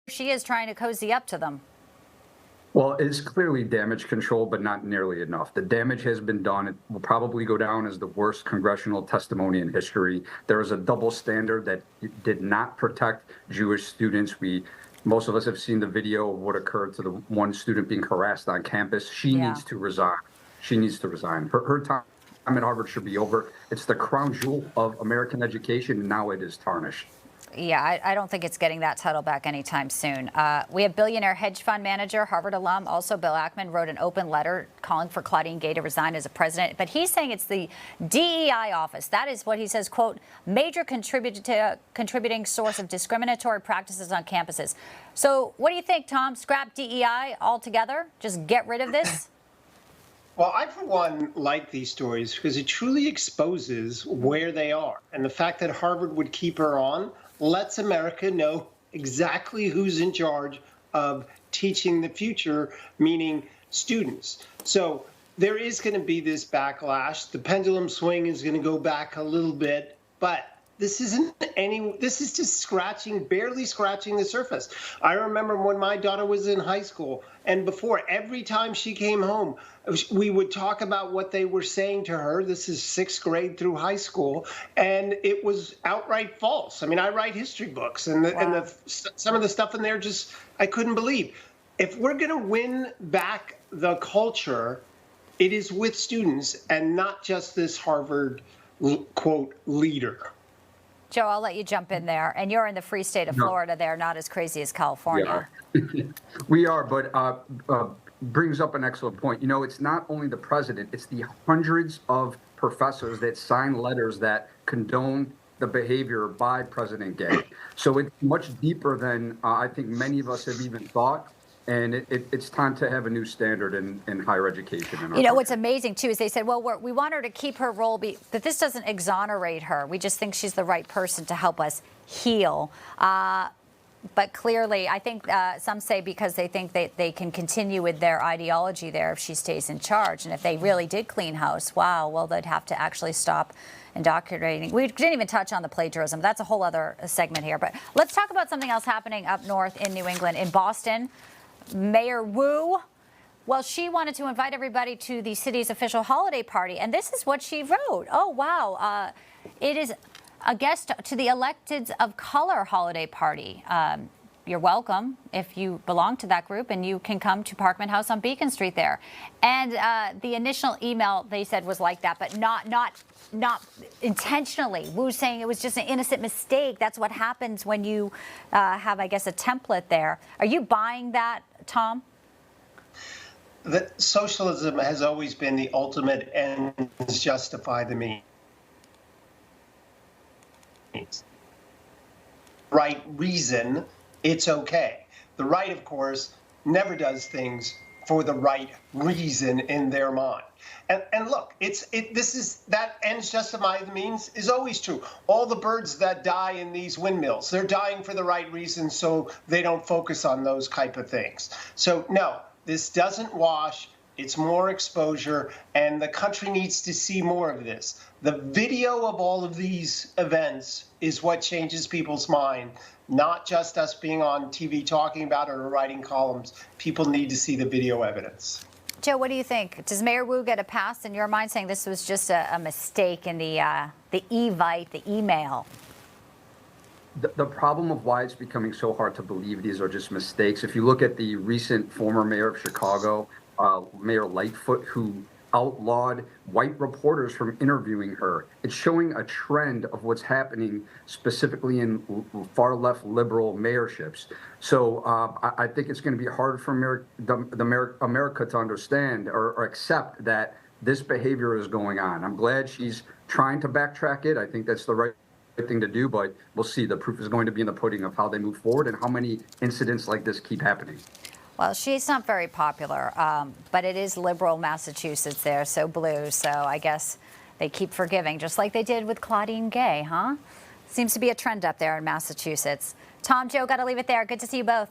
she is trying to cozy up to them. Well, it's clearly damage control, but not nearly enough. The damage has been done. It will probably go down as the worst congressional testimony in history. There is a double standard that did not protect Jewish students. Most of us have seen the video of what occurred to the one student being harassed on campus. She needs to resign. She needs to resign. Her time at Harvard should be over. It's the crown jewel of American education, and now it is tarnished. Yeah, I don't think it's getting that title back anytime soon. We have billionaire hedge fund manager, Harvard alum, also Bill Ackman, wrote an open letter calling for Claudine Gay to resign as a president. But he's saying it's the DEI office. That is what he says, quote, major contributing source of discriminatory practices on campuses. So what do you think, Tom? Scrap DEI altogether? Just get rid of this? Well, I, for one, like these stories because it truly exposes where they are. And the fact that Harvard would keep her on lets America know exactly who's in charge of teaching the future, meaning students. So there is going to be this backlash. The pendulum swing is going to go back a little bit, but this is just barely scratching the surface. I remember when my daughter was in high school, and before, every time she came home, we would talk about what they were saying to her. This is 6th grade through high school, and it was outright false. I mean, I write history books, and some of the stuff in there just I couldn't believe. If we're going to win back the culture, it is with students and not just this Harvard, quote, leader. Joe, I'll let you jump in there. And you're in the free state of Florida there, not as crazy as California. Yeah. We are, but brings up an excellent point. You know, it's not only the president, it's the hundreds of professors that sign letters that condone the behavior by President Gay. So it's much deeper than I think many of us have even thought. And it's time to have a new standard in higher education. You know, what's amazing, too, is they said, well, we want her to keep her role, but this doesn't exonerate her. We just think she's the right person to help us heal. But clearly, I think some say because they think they can continue with their ideology there if she stays in charge. And if they really did clean house, wow, well, they'd have to actually stop indoctrinating. We didn't even touch on the plagiarism. That's a whole other segment here. But let's talk about something else happening up north in New England, in Boston. Mayor Wu, well, she wanted to invite everybody to the city's official holiday party, and this is what she wrote. Oh, wow. It is a guest to the Electeds of Color holiday party. You're welcome if you belong to that group, and you can come to Parkman House on Beacon Street there. And the initial email, they said, was like that, but not intentionally. Wu's saying it was just an innocent mistake. That's what happens when you have, I guess, a template there. Are you buying that, Tom? That socialism has always been the ultimate ends justify the means. Right reason, it's okay. The right, of course, never does things for the right reason in their mind. And look, that ends justify the means is always true. All the birds that die in these windmills, they're dying for the right reasons, so they don't focus on those type of things. So no, this doesn't wash. It's more exposure, and the country needs to see more of this. The video of all of these events is what changes people's mind, not just us being on TV talking about it or writing columns. People need to see the video evidence. Joe, what do you think? Does Mayor Wu get a pass in your mind, saying this was just a mistake in the Evite, the email? The problem of why it's becoming so hard to believe these are just mistakes, if you look at the recent former mayor of Chicago, Mayor Lightfoot, who outlawed white reporters from interviewing her. It's showing a trend of what's happening specifically in far left liberal mayorships. So I think it's going to be hard for America to understand or accept that this behavior is going on. I'm glad she's trying to backtrack it. I think that's the right thing to do, but we'll see. The proof is going to be in the pudding of how they move forward and how many incidents like this keep happening. Well, she's not very popular, but it is liberal Massachusetts there, so blue. So I guess they keep forgiving, just like they did with Claudine Gay, huh? Seems to be a trend up there in Massachusetts. Tom, Joe, got to leave it there. Good to see you both.